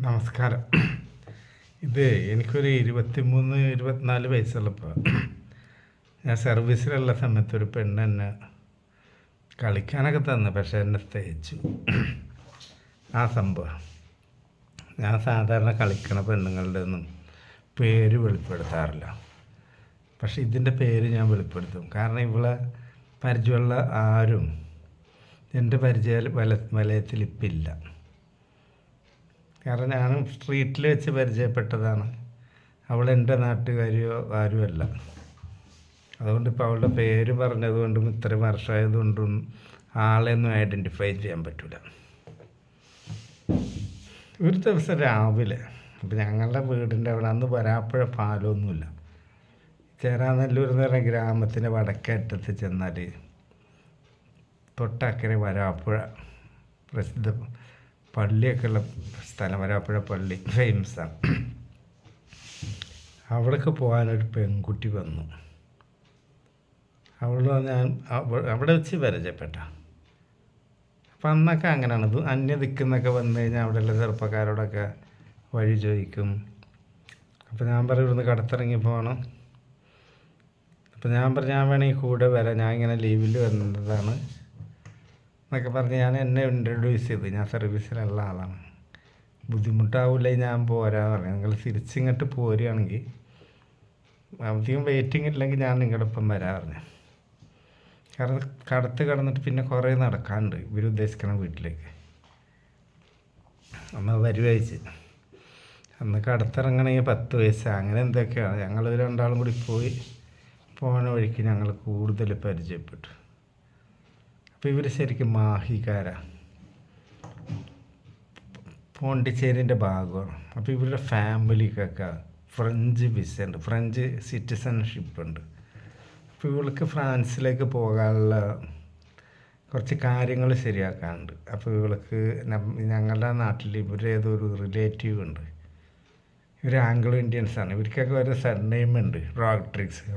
നമസ്കാരം. ഇത് എനിക്കൊരു 23-24 വയസ്സുള്ളപ്പോൾ ഞാൻ സർവീസിലുള്ള സമയത്ത് ഒരു പെണ്ണ് എന്നെ കളിക്കാനൊക്കെ തന്നു, പക്ഷെ എന്നെ തേച്ചു. ആ സംഭവം ഞാൻ സാധാരണ കളിക്കണ പെണ്ണുങ്ങളുടെ ഒന്നും പേര് വെളിപ്പെടുത്താറില്ല. പക്ഷെ ഇതിൻ്റെ പേര് ഞാൻ വെളിപ്പെടുത്തും. കാരണം ഇവളെ പരിചയമുള്ള ആരും എൻ്റെ വലയത്തിൽ ഇപ്പം ഇല്ല. കാരണം ഞാനും സ്ട്രീറ്റിൽ വെച്ച് പരിചയപ്പെട്ടതാണ്. അവൾ എൻ്റെ നാട്ടുകാരിയോ ആരുമല്ല. അതുകൊണ്ട് ഇപ്പോൾ അവളുടെ പേര് പറഞ്ഞതുകൊണ്ടും ഇത്രയും വർഷമായതുകൊണ്ടും ആളെയൊന്നും ഐഡൻറ്റിഫൈ ചെയ്യാൻ പറ്റില്ല. ഒരു ദിവസം രാവിലെ ഇപ്പം ഞങ്ങളുടെ വീടിൻ്റെ അവിടെ അന്ന് വരാപ്പുഴ പാലമൊന്നുമില്ല. ചേരാനെല്ലൂർ എന്ന് പറഞ്ഞ ഗ്രാമത്തിൻ്റെ വടക്കേറ്റത്ത് ചെന്നാൽ തൊട്ടക്കരെ വരാപ്പുഴ പ്രസിദ്ധ പള്ളിയൊക്കെ ഉള്ള സ്ഥലം. വരാപ്പുഴ പള്ളി ഫേമസാണ്. അവിടേക്ക് പോകാനൊരു പെൺകുട്ടി വന്നു. ഞാൻ അവിടെ വെച്ച് പരിചയപ്പെട്ട. അപ്പം അന്നൊക്കെ അങ്ങനെയാണ്. ഇത് അന്യദിക്കുന്നൊക്കെ വന്നു കഴിഞ്ഞാൽ അവിടെയുള്ള ചെറുപ്പക്കാരോടൊക്കെ വഴി ചോദിക്കും. അപ്പോൾ ഞാൻ പറയും ഇവിടുന്ന് കടത്തിറങ്ങി പോകണം. അപ്പോൾ ഞാൻ വേണമെങ്കിൽ കൂടെ വരാം, ഞാൻ ഇങ്ങനെ ലീവിൽ വന്നതാണ് എന്നൊക്കെ പറഞ്ഞ് എന്നെ ഇൻട്രൊഡ്യൂസ് ചെയ്ത്. ഞാൻ സർവീസിലുള്ള ആളാണ്, ബുദ്ധിമുട്ടാവില്ല, ഞാൻ പോരാന്ന് പറഞ്ഞു. നിങ്ങൾ തിരിച്ചിങ്ങോട്ട് പോരുകയാണെങ്കിൽ അധികം വെയിറ്റിംഗ് ഇല്ലെങ്കിൽ ഞാൻ നിങ്ങളുടെ ഒപ്പം വരാൻ പറഞ്ഞു. കാരണം കടത്ത് കടന്നിട്ട് പിന്നെ കുറേ നടക്കാനുണ്ട് ഇവരുദ്ദേശിക്കണം വീട്ടിലേക്ക്. അമ്മ വരുവയച്ച് അന്ന് കടത്തിറങ്ങണമെങ്കിൽ 10 വയസ്സ് അങ്ങനെ എന്തൊക്കെയാണ്. ഞങ്ങൾ രണ്ടാളും കൂടി പോണ വഴിക്ക് ഞങ്ങൾ കൂടുതൽ പരിചയപ്പെട്ടു. അപ്പോൾ ഇവർ ശരിക്കും മാഹിക്കാരാണ്, പോണ്ടിച്ചേരിൻ്റെ ഭാഗമാണ്. അപ്പോൾ ഇവരുടെ ഫാമിലിക്കൊക്കെ ഫ്രഞ്ച് വിസ ഉണ്ട്, ഫ്രഞ്ച് സിറ്റിസൺഷിപ്പ് ഉണ്ട്. അപ്പോൾ ഇവൾക്ക് ഫ്രാൻസിലേക്ക് പോകാനുള്ള കുറച്ച് കാര്യങ്ങൾ ശരിയാക്കാനുണ്ട്. അപ്പോൾ ഇവൾക്ക് ഞങ്ങളുടെ നാട്ടിൽ ഇവരേതൊരു റിലേറ്റീവ് ഉണ്ട്. ഇവർ ആംഗ്ലോ ഇന്ത്യൻസാണ്. ഇവർക്കൊക്കെ ഒരു സർനെയിം ഉണ്ട്,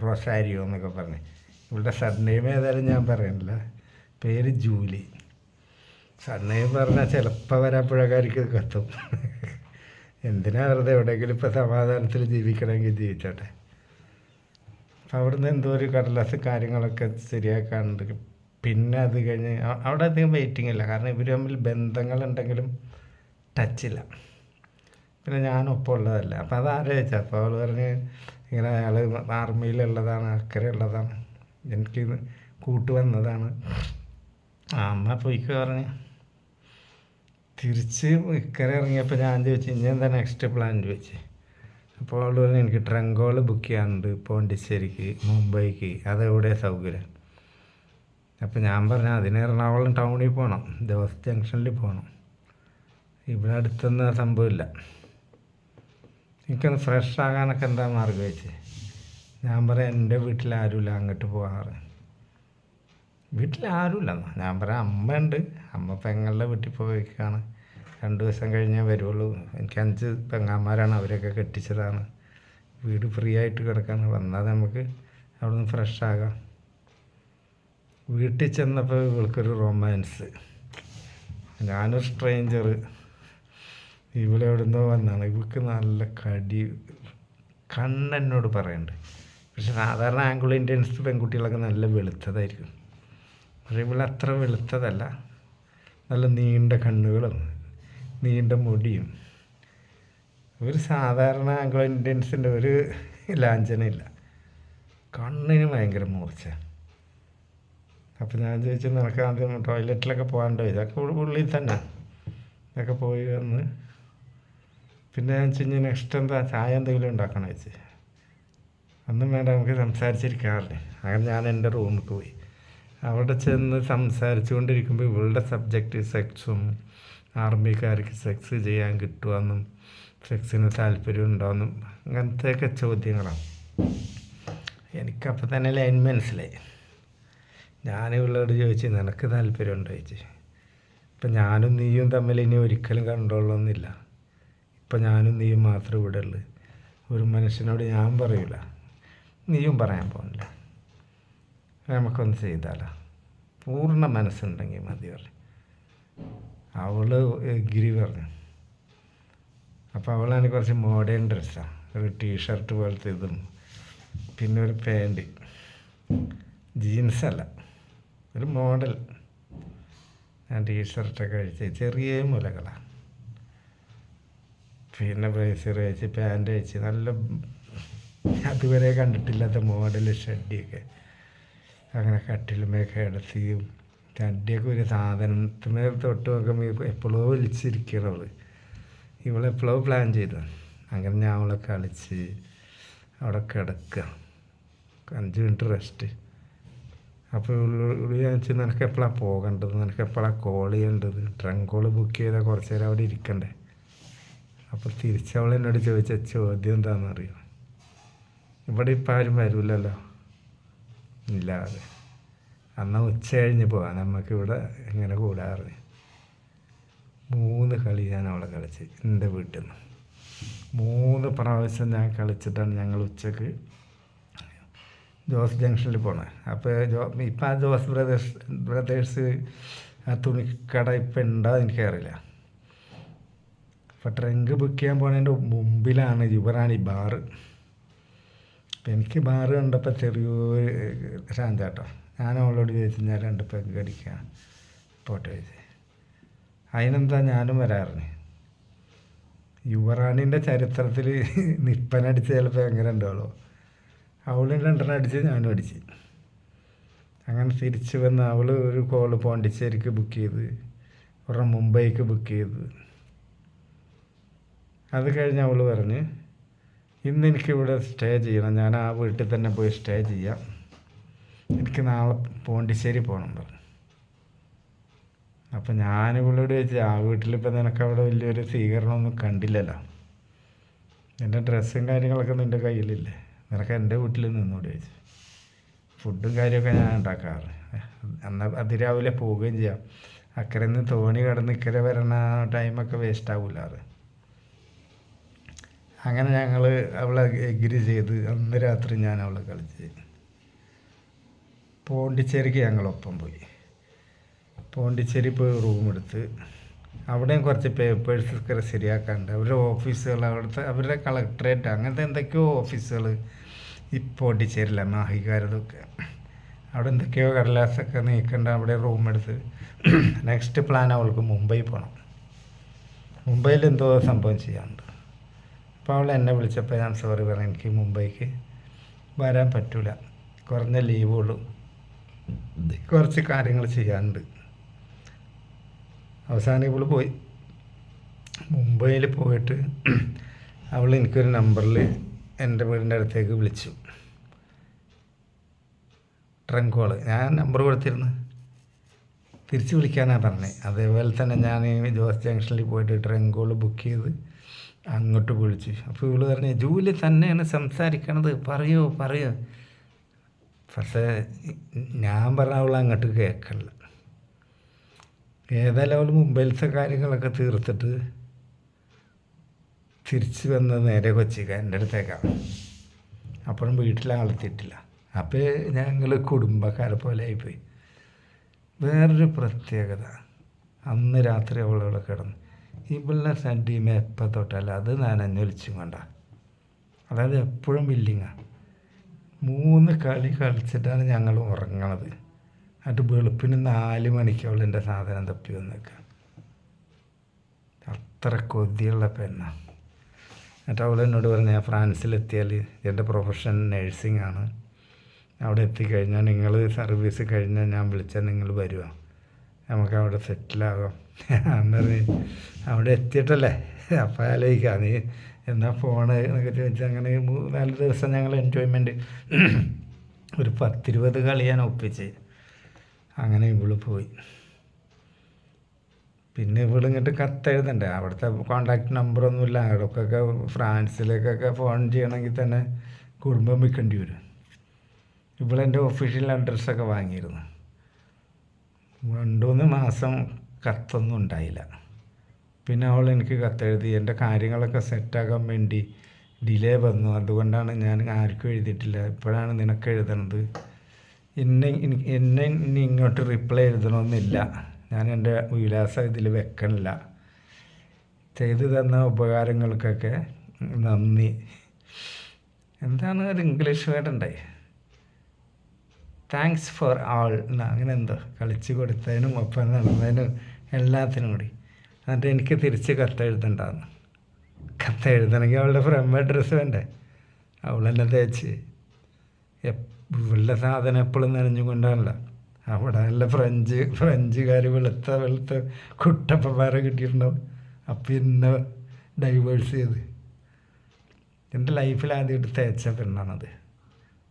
റൊസാരിയോ എന്നൊക്കെ പറഞ്ഞ്. ഇവളുടെ സർനെയിം ഏതായാലും ഞാൻ പറയുന്നില്ല, പേര് ജൂലി. സർനെയിം പറഞ്ഞാൽ ചിലപ്പോൾ വരാപ്പുഴക്കാർക്ക് കത്തും. എന്തിനാ വെറുതെ എവിടെയെങ്കിലും ഇപ്പോൾ സമാധാനത്തിൽ ജീവിക്കണമെങ്കിൽ ജീവിച്ചോട്ടെ. അപ്പം അവിടുന്ന് എന്തോ ഒരു കടലാസ് കാര്യങ്ങളൊക്കെ ശരിയാക്കാനുണ്ട്. പിന്നെ അത് കഴിഞ്ഞ് അവിടെ അധികം വെയിറ്റിംഗ് ഇല്ല, കാരണം ഇവർ തമ്മിൽ ബന്ധങ്ങളുണ്ടെങ്കിലും ടച്ചില്ല. പിന്നെ ഞാനൊപ്പം ഉള്ളതല്ല. അപ്പോൾ അത് ആലോചിച്ചാൽ അപ്പോൾ അവൾ പറഞ്ഞ് ഇങ്ങനെ അയാൾ ആർമിയിലുള്ളതാണ്, അക്കരെ ഉള്ളതാണ്, എനിക്ക് കൂട്ട് വന്നതാണ്. അമ്മ പോയിക്ക് പറഞ്ഞ് തിരിച്ച് ഇക്കരെ ഇറങ്ങിയപ്പോൾ ഞാൻ ചോദിച്ചു ഇനി എന്താ നെക്സ്റ്റ് പ്ലാൻ ചോദിച്ചു. അപ്പോൾ അവൾ പറഞ്ഞു എനിക്ക് ട്രങ്കോൾ ബുക്ക് ചെയ്യാനുണ്ട് പോണ്ടിച്ചേരിക്ക്, മുംബൈക്ക്, അതെവിടെ സൗകര്യം. അപ്പോൾ ഞാൻ പറഞ്ഞു അതിന് എറണാകുളം ടൗണിൽ പോകണം, ജോസ് ജംഗ്ഷനിൽ പോകണം, ഇവിടെ അടുത്തൊന്നും സംഭവമില്ല. എനിക്കൊന്ന് ഫ്രഷ് ആകാനൊക്കെ എന്താ മാർഗം വെച്ച്. ഞാൻ പറയാം എൻ്റെ വീട്ടിൽ ആരുമില്ല, അങ്ങോട്ട് പോകാറ്. വീട്ടിലാരുമില്ല. ഞാൻ പറയാം അമ്മയുണ്ട്, അമ്മ പെങ്ങളുടെ വീട്ടിൽ പോയിക്കാണ്, 2 ദിവസം കഴിഞ്ഞേ വരുള്ളൂ. എനിക്ക് 5 പെങ്ങന്മാരാണ്, അവരൊക്കെ കെട്ടിച്ചതാണ്. വീട് ഫ്രീ ആയിട്ട് കിടക്കാണ്, വന്നാൽ നമുക്ക് അവിടെ നിന്ന് ഫ്രഷ് ആകാം. വീട്ടിൽ ചെന്നപ്പോൾ ഇവൾക്കൊരു റൊമാൻസ്. ഞാനൊരു സ്ട്രേഞ്ചർ, ഇവിടെ എവിടുന്നോ വന്നാണ്. ഇവൾക്ക് നല്ല കണ്ണെന്നോട് പറയുന്നുണ്ട്. പക്ഷെ സാധാരണ ആംഗ്ലോ ഇന്ത്യൻസ് പെൺകുട്ടികളൊക്കെ നല്ല വെളുത്തതായിരിക്കും. പക്ഷേ ഇവിടെ അത്ര വെളുത്തതല്ല, നല്ല നീണ്ട കണ്ണുകളും നീണ്ട മുടിയും. ഒരു സാധാരണ ആംഗ്ലോ ഇന്ത്യൻസിൻ്റെ ഒരു ലാഞ്ചനയില്ല, കണ്ണിന് ഭയങ്കര മൂർച്ച. അപ്പോൾ ഞാൻ ചോദിച്ചു നിനക്ക് ആദ്യം ടോയ്ലറ്റിലൊക്കെ പോകാണ്ടോ? ഇതൊക്കെ ഉള്ളിൽ തന്നെ ഇതൊക്കെ പോയി വന്ന് പിന്നെ ഞാൻ ചോദിച്ചു നെക്സ്റ്റ് എന്താ ചായ എന്തെങ്കിലും ഉണ്ടാക്കണം വെച്ച്. ഒന്നും വേണ്ട, നമുക്ക് സംസാരിച്ചിരിക്കാറില്ലേ. അങ്ങനെ ഞാൻ എൻ്റെ റൂമിൽ പോയി. അവിടെ ചെന്ന് സംസാരിച്ചു കൊണ്ടിരിക്കുമ്പോൾ ഇവളുടെ സബ്ജക്റ്റ് സെക്സും, ആർമിക്കാർക്ക് സെക്സ് ചെയ്യാൻ കിട്ടുമെന്നും സെക്സിന് താല്പര്യം ഉണ്ടോയെന്നും അങ്ങനത്തെയൊക്കെ ചോദ്യങ്ങളാണ്. എനിക്കപ്പോൾ തന്നെ ലൈൻ മനസ്സിലായി. ഞാൻ ഇവളോട് ചോദിച്ചു നിനക്ക് താല്പര്യം ഉണ്ടോ ചോദിച്ചു. ഇപ്പം ഞാനും നീയും തമ്മിൽ ഇനി ഒരിക്കലും കണ്ടോളണമെന്നില്ല. ഇപ്പം ഞാനും നീയും മാത്രമേ ഇവിടെ ഉള്ളൂ. ഒരു മനുഷ്യനോട് ഞാൻ പറയൂല, നീയും പറയാൻ പോകുന്നില്ല. നമുക്കൊന്ന് ചെയ്താലോ, പൂർണ്ണ മനസ്സുണ്ടെങ്കിൽ മതി പറഞ്ഞു. അവൾ എഗ്രി പറഞ്ഞു. അപ്പോൾ അവളാണ് കുറച്ച് മോഡേൺ ഡ്രസ്സാണ്, ഒരു ടീഷർട്ട് പോലത്തെ ഇതും പിന്നെ ഒരു പാൻറ്, ജീൻസല്ല, ഒരു മോഡൽ. ഞാൻ ടീഷർട്ടൊക്കെ അഴിച്ച് ചെറിയ മുലകളാണ്, പിന്നെ ബ്രേസർ അയച്ച് പാൻറ് അയച്ച് നല്ല അതുവരെ കണ്ടിട്ടില്ലാത്ത മോഡൽ ഷഡ്ഡിയൊക്കെ അങ്ങനെ കട്ടിലുമേ കിടത്തിയും ഷഡ്ഡിയൊക്കെ ഒരു സാധനത്തിന്മേൽ തൊട്ട് നോക്കുമ്പോൾ എപ്പോഴോ വലിച്ചിരിക്കണവള്. ഇവളെപ്പോഴോ പ്ലാൻ ചെയ്തു. അങ്ങനെ ഞാൻ അവളെ കളിച്ച് അവിടെ കിടക്കുക, 5 മിനിറ്റ് റെസ്റ്റ്. അപ്പോൾ ഉള്ളി ഞാൻ വെച്ച് നിനക്ക് എപ്പോഴാണ് പോകേണ്ടത്, നിനക്ക് എപ്പോഴാണ് കോൾ ചെയ്യേണ്ടത്, ട്രങ്ക് കോൾ ബുക്ക് ചെയ്താൽ കുറച്ച് നേരം അവിടെ ഇരിക്കണ്ടേ. അപ്പോൾ തിരിച്ചവൾ എന്നോട് ചോദിച്ച ചോദ്യം എന്താണെന്നറിയോ, ഇവിടെ ഇപ്പം ആരും വരില്ലല്ലോ, ഇല്ലാതെ എന്നാൽ ഉച്ച കഴിഞ്ഞ് പോകാം, നമുക്കിവിടെ ഇങ്ങനെ കൂടാറ്. 3 കളി ഞാൻ അവളെ കളിച്ച് എൻ്റെ വീട്ടിൽ നിന്ന്. 3 പ്രാവശ്യം ഞാൻ കളിച്ചിട്ടാണ് ഞങ്ങൾ ഉച്ചക്ക് ജോസ് ജംഗ്ഷനിൽ പോണേ. അപ്പോൾ ഇപ്പം ആ ജോസ് ബ്രദേഴ്സ് ആ തുണിക്കട ഇപ്പം ഉണ്ടോ എനിക്കറിയില്ല. അപ്പോൾ ട്രങ്ക് ബുക്ക് ചെയ്യാൻ പോകുന്നതിൻ്റെ മുമ്പിലാണ് യുവറാണി ബാറ്. അപ്പം എനിക്ക് ബാറ് കണ്ടപ്പോൾ ചെറിയൊരു ശാന്താട്ടോ. ഞാൻ അവളോട് ചോദിച്ചു ഞാൻ 2 പെഗ് അടിക്കാം പോട്ടെ ചോദിച്ചു. അതിനെന്താ ഞാനും വരാറുണ്ട്. യുവറാണീൻ്റെ ചരിത്രത്തിൽ നിപ്പനടിച്ച് ചിലപ്പോൾ എങ്ങനെ ഉണ്ടാവുള്ളൂ. അവളും 2 അടിച്ച് ഞാനും അടിച്ച്. അങ്ങനെ തിരിച്ച് വന്ന് അവൾ ഒരു കോള് പോണ്ടിച്ചേരിക്ക് ബുക്ക് ചെയ്ത്, ഒരെണ്ണം മുംബൈക്ക് ബുക്ക് ചെയ്ത്. അത് കഴിഞ്ഞ് അവൾ പറഞ്ഞ് ഇന്ന് എനിക്കിവിടെ സ്റ്റേ ചെയ്യണം, ഞാൻ ആ വീട്ടിൽ തന്നെ പോയി സ്റ്റേ ചെയ്യാം, എനിക്ക് നാളെ പോണ്ടിച്ചേരി പോകണം പറഞ്ഞു. അപ്പം ഞാനിവളോട് ചോദിച്ചു ആ വീട്ടിലിപ്പോൾ നിനക്കവിടെ വലിയൊരു സ്വീകരണമൊന്നും കണ്ടില്ലല്ലോ, എൻ്റെ ഡ്രസ്സും കാര്യങ്ങളൊക്കെ നിൻ്റെ കയ്യിലില്ലേ, നിനക്ക് എൻ്റെ വീട്ടിൽ നിന്നോട് ചോദിച്ചു. ഫുഡും കാര്യമൊക്കെ ഞാൻ ഉണ്ടാക്കാറ്, എന്നാൽ അതിരാവിലെ പോവുകയും ചെയ്യാം, അക്കരെ നിന്ന് തോണി കടന്ന് ഇക്കരെ വരണ ടൈമൊക്കെ വേസ്റ്റ് ആവില്ലാറ്. അങ്ങനെ ഞങ്ങൾ അവളെ എഗ്രി ചെയ്ത് അന്ന് രാത്രി ഞാൻ അവളെ കളിച്ച് പോണ്ടിച്ചേരിക്ക് ഞങ്ങളൊപ്പം പോയി. പോണ്ടിച്ചേരി പോയി റൂമെടുത്ത് അവിടെയും കുറച്ച് പേപ്പേഴ്സൊക്കെ ശരിയാക്കാനുണ്ട്. അവരുടെ ഓഫീസുകൾ അവിടുത്തെ അവരുടെ കളക്ടറേറ്റ് അങ്ങനത്തെ എന്തൊക്കെയോ ഓഫീസുകൾ ഈ പോണ്ടിച്ചേരിയില്ല, മാഹിക്കാരതൊക്കെ. അവിടെ എന്തൊക്കെയോ കടലാസൊക്കെ നീക്കേണ്ട. അവിടെ റൂമെടുത്ത് നെക്സ്റ്റ് പ്ലാൻ അവൾക്ക് മുംബൈ പോകണം. മുംബൈയിൽ എന്തോ സംഭവം ചെയ്യാനുണ്ട്. അപ്പോൾ അവൾ എന്നെ വിളിച്ചപ്പോൾ ഞാൻ സോറി പറഞ്ഞു, എനിക്ക് മുംബൈക്ക് വരാൻ പറ്റില്ല, കുറഞ്ഞ ലീവുള്ളൂ, കുറച്ച് കാര്യങ്ങൾ ചെയ്യാനുണ്ട്. അവസാനം ഇവൾ പോയി. മുംബൈയിൽ പോയിട്ട് അവൾ എനിക്കൊരു നമ്പറിൽ എൻ്റെ വീടിൻ്റെ അടുത്തേക്ക് വിളിച്ചു, ട്രങ്ക് കോള്. ഞാൻ നമ്പർ കൊടുത്തിരുന്നു, തിരിച്ച് വിളിക്കാനാണ് പറഞ്ഞത്. അതേപോലെ തന്നെ ഞാൻ ജോസ് ജംഗ്ഷനിൽ പോയിട്ട് ട്രങ്ക് കോള് ബുക്ക് ചെയ്ത് അങ്ങോട്ട് വിളിച്ചു. അപ്പോൾ ഇവള് പറഞ്ഞു ജൂലി തന്നെയാണ് സംസാരിക്കണത്, പറയൂ. പക്ഷേ ഞാൻ പറഞ്ഞ അവൾ അങ്ങോട്ട് കേൾക്കണില്ല. ഏതായാലും അവൾ മുംബൈയിലത്തെ കാര്യങ്ങളൊക്കെ തീർത്തിട്ട് തിരിച്ച് വന്നത് നേരെ കൊച്ചിക്ക് എൻ്റെ അടുത്തേക്കാണ്. അപ്പോഴും വീട്ടിലാളെത്തിയിട്ടില്ല. അപ്പോൾ ഞങ്ങൾ കുടുംബക്കാരെ പോലെ ആയിപ്പോയി. വേറൊരു പ്രത്യേകത, അന്ന് രാത്രി അവളവിടെ കിടന്നു. ഇവളുടെ സഡ്ഡിമേ എപ്പോൾ തൊട്ടല്ല അത് നനഞ്ഞൊലിച്ചും കൊണ്ട, അതായത് എപ്പോഴും ബില്ലിങ്ങാണ്. 3 കളി കളിച്ചിട്ടാണ് ഞങ്ങൾ ഉറങ്ങണത്. എന്നിട്ട് വെളുപ്പിന് 4 മണിക്ക് അവളെൻ്റെ സാധനം തപ്പി വന്നേക്കാം. അത്ര കൊതിയുള്ള പെണ്ണാണ്. എന്നിട്ട് അവൾ എന്നോട് പറഞ്ഞു ഞാൻ ഫ്രാൻസിലെത്തിയാൽ എൻ്റെ പ്രൊഫഷൻ നേഴ്സിംഗ് ആണ്, അവിടെ എത്തിക്കഴിഞ്ഞാൽ നിങ്ങൾ സർവീസ് കഴിഞ്ഞാൽ ഞാൻ വിളിച്ചാൽ നിങ്ങൾ വരുമോ, നമുക്ക് അവിടെ സെറ്റിലാകാം. അന്നേരം അവിടെ എത്തിയിട്ടല്ലേ അപ്പം ആലോചിക്കാം നീ എന്നാ ഫോണ് എന്നൊക്കെ ചോദിച്ചാൽ അങ്ങനെ 4 ദിവസം ഞങ്ങൾ എൻജോയ്മെൻറ്റ് ഒരു 10-20 കളി ഞാൻ ഒപ്പിച്ച്. അങ്ങനെ ഇവള് പോയി. പിന്നെ ഇവളിങ്ങോട്ട് കത്തെഴുതണ്ടേ, അവിടുത്തെ കോണ്ടാക്ട് നമ്പറൊന്നുമില്ല. അവിടെയൊക്കെ ഫ്രാൻസിലേക്കൊക്കെ ഫോൺ ചെയ്യണമെങ്കിൽ തന്നെ കുടുംബം വിൽക്കേണ്ടി വരും. ഇവളെൻ്റെ ഒഫീഷ്യൽ അഡ്രസ്സൊക്കെ വാങ്ങിയിരുന്നു. 2-3 മാസം കത്തൊന്നും ഉണ്ടായില്ല. പിന്നെ അവൾ എനിക്ക് കത്തെഴുതി എൻ്റെ കാര്യങ്ങളൊക്കെ സെറ്റാക്കാൻ വേണ്ടി ഡിലേ വന്നു, അതുകൊണ്ടാണ് ഞാൻ ആർക്കും എഴുതിയിട്ടില്ല, ഇപ്പോഴാണ് നിനക്ക് എഴുതണത്, എന്നെ ഇനി ഇങ്ങോട്ട് റിപ്ലൈ എഴുതണമെന്നില്ല, ഞാൻ എൻ്റെ വിലാസം ഇതിൽ വെക്കണില്ല, ചെയ്തു തന്ന ഉപകാരങ്ങൾക്കൊക്കെ നന്ദി. എന്താണ് ഒരു ഇംഗ്ലീഷ് വേർഡ് ഉണ്ടായി, താങ്ക്സ് ഫോർ ആൾ അങ്ങനെ എന്തോ, കളിച്ച് കൊടുത്തതിനും ഒപ്പം നടന്നതിനും എല്ലാത്തിനും കൂടി. എന്നിട്ട് എനിക്ക് തിരിച്ച് കത്തെഴുതണ്ടാന്ന്. കത്തെഴുതണമെങ്കിൽ അവളുടെ ഫ്രണ്ട് അഡ്രസ്സ് വേണ്ടേ, അവളെന്നെ തേച്ച് ഇവളുടെ സാധനം എപ്പോഴും നനഞ്ഞുകൊണ്ടാണല്ല. അവിടെ നല്ല ഫ്രഞ്ചുകാർ വെളുത്ത കുട്ടപ്പന്മാരെ കിട്ടിയിട്ടുണ്ടാവും. അപ്പം ഇന്നെ ഡൈവേഴ്സ് ചെയ്ത് എൻ്റെ ലൈഫിൽ ആദ്യമായിട്ട് തേച്ച പെണ്ണാണത്.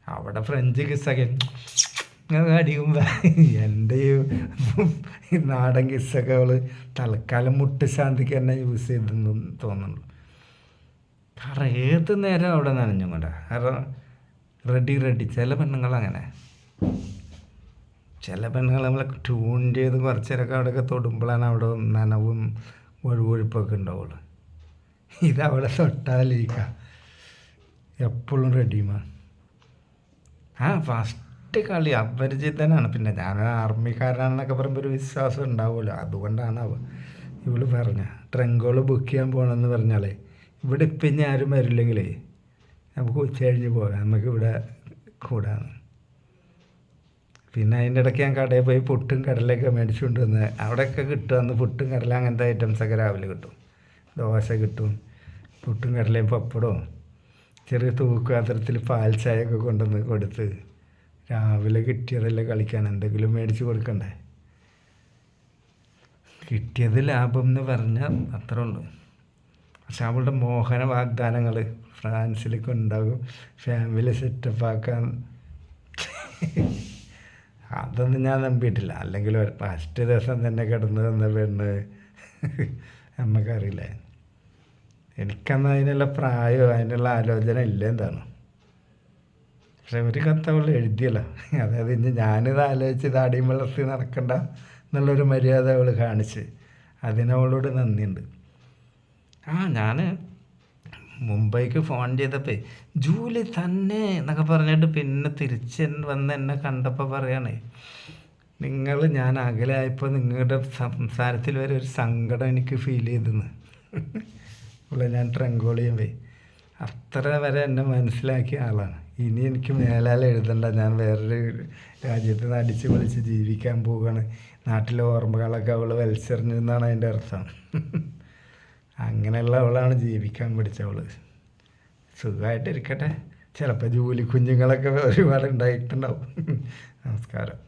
അവിടെ ഫ്രഞ്ച് കിസ്സൊക്കെ അടിക്കുമ്പോൾ എൻ്റെ ഈ നാടൻ കിസ്സൊക്കെ അവൾ തൽക്കാലം മുട്ടുശാന്തിക്ക് തന്നെ യൂസ് ചെയ്തെന്ന് തോന്നുന്നു. കാരണം ഏത് നേരം അവിടെ നനഞ്ഞും കൊണ്ടാ. കാരണം റെഡി ചില പെണ്ണുങ്ങളങ്ങനെ, ചില പെണ്ണുങ്ങൾ നമ്മളെ ട്യൂൺ ചെയ്ത് കുറച്ച് നേരമൊക്കെ അവിടെയൊക്കെ തൊടുമ്പോഴാണ് അവിടെ നനവും ഒഴുവൊഴുപ്പൊക്കെ ഉണ്ടാവുള്ളൂ. ഇതവിടെ തൊട്ടാലിരിക്ക എപ്പോഴും റെഡിയുമാണ്. ഫസ്റ്റ് കളി അപരിചിതനാണ്. പിന്നെ ഞാൻ ആർമിക്കാരനാണെന്നൊക്കെ പറയുമ്പോൾ ഒരു വിശ്വാസം ഉണ്ടാവുമല്ലോ, അതുകൊണ്ടാണ് ഇവള് പറഞ്ഞ ട്രങ്കോള് ബുക്ക് ചെയ്യാൻ പോകണമെന്ന് പറഞ്ഞാലേ ഇവിടെ ഇപ്പം ഇനി ആരും വരില്ലെങ്കിലേ നമുക്ക് ഉച്ച കഴിഞ്ഞ് പോകാം, നമുക്കിവിടെ കൂടാന്ന്. പിന്നെ അതിൻ്റെ ഇടയ്ക്ക് ഞാൻ കടയിൽ പോയി പുട്ടും കടലയൊക്കെ മേടിച്ചുകൊണ്ട് വന്ന് അവിടെയൊക്കെ കിട്ടുമെന്ന്. പുട്ടും കടല അങ്ങനത്തെ ഐറ്റംസൊക്കെ രാവിലെ കിട്ടും, ദോശ കിട്ടും, പുട്ടും കടലയും പപ്പടവും ചെറിയ തൂക്കുപാത്രത്തിൽ പാൽ ചായയൊക്കെ കൊണ്ടുവന്ന് കൊടുത്ത് രാവിലെ കിട്ടിയതല്ലേ കളിക്കാൻ, എന്തെങ്കിലും മേടിച്ച് കൊടുക്കണ്ടേ. കിട്ടിയത് ലാഭം എന്ന് പറഞ്ഞാൽ അത്രേ ഉള്ളൂ. പക്ഷെ അവളുടെ മോഹന വാഗ്ദാനങ്ങൾ ഫ്രാൻസിലേക്ക് ഉണ്ടാകും, ഫാമിലി സെറ്റപ്പാക്കാൻ, അതൊന്നും ഞാൻ നമ്പിയിട്ടില്ല. അല്ലെങ്കിൽ ഫസ്റ്റ് ദിവസം തന്നെ കിടന്ന് തന്ന പെണ്ണ് നമുക്കറിയില്ലേ. എനിക്കന്ന് അതിനുള്ള പ്രായമോ അതിനുള്ള ആലോചന ഇല്ല എന്താണ്. പക്ഷെ ഒരു കത്ത് അവൾ എഴുതിയല്ലോ, അതായത് ഇനി ഞാനിത് ആലോചിച്ച് താടിയും വളർത്തി നടക്കണ്ട എന്നുള്ളൊരു മര്യാദ അവൾ കാണിച്ച്, അതിനവളോട് നന്ദിയുണ്ട്. ഞാൻ മുംബൈക്ക് ഫോൺ ചെയ്തപ്പോൾ ജൂലി തന്നെ എന്നൊക്കെ പറഞ്ഞിട്ട് പിന്നെ തിരിച്ച് വന്ന് എന്നെ കണ്ടപ്പോൾ പറയണേ, ഞാൻ അകലായപ്പോൾ നിങ്ങളുടെ സംസാരത്തിൽ വരെ ഒരു സങ്കടം എനിക്ക് ഫീൽ ചെയ്തെന്ന്. ഉള്ള ഞാൻ ട്രങ്കോൾ ചെയ്യുമ്പോൾ അത്ര വരെ എന്നെ മനസ്സിലാക്കിയ ആളാണ്. ഇനി എനിക്ക് മേലാൽ എഴുതണ്ട, ഞാൻ വേറൊരു രാജ്യത്ത് നിന്ന് അടിച്ച് പൊളിച്ച് ജീവിക്കാൻ പോവുകയാണ്, നാട്ടിലെ ഓർമ്മകളൊക്കെ അവൾ വലിച്ചെറിഞ്ഞു എന്നാണ് അതിൻ്റെ അർത്ഥം. അങ്ങനെയുള്ള അവളാണ് ജീവിക്കാൻ പഠിച്ചവൾ. സുഖമായിട്ടിരിക്കട്ടെ. ചിലപ്പോൾ ജോലി കുഞ്ഞുങ്ങളൊക്കെ ഒരുപാട് ഉണ്ടായിട്ടുണ്ടാവും. നമസ്കാരം.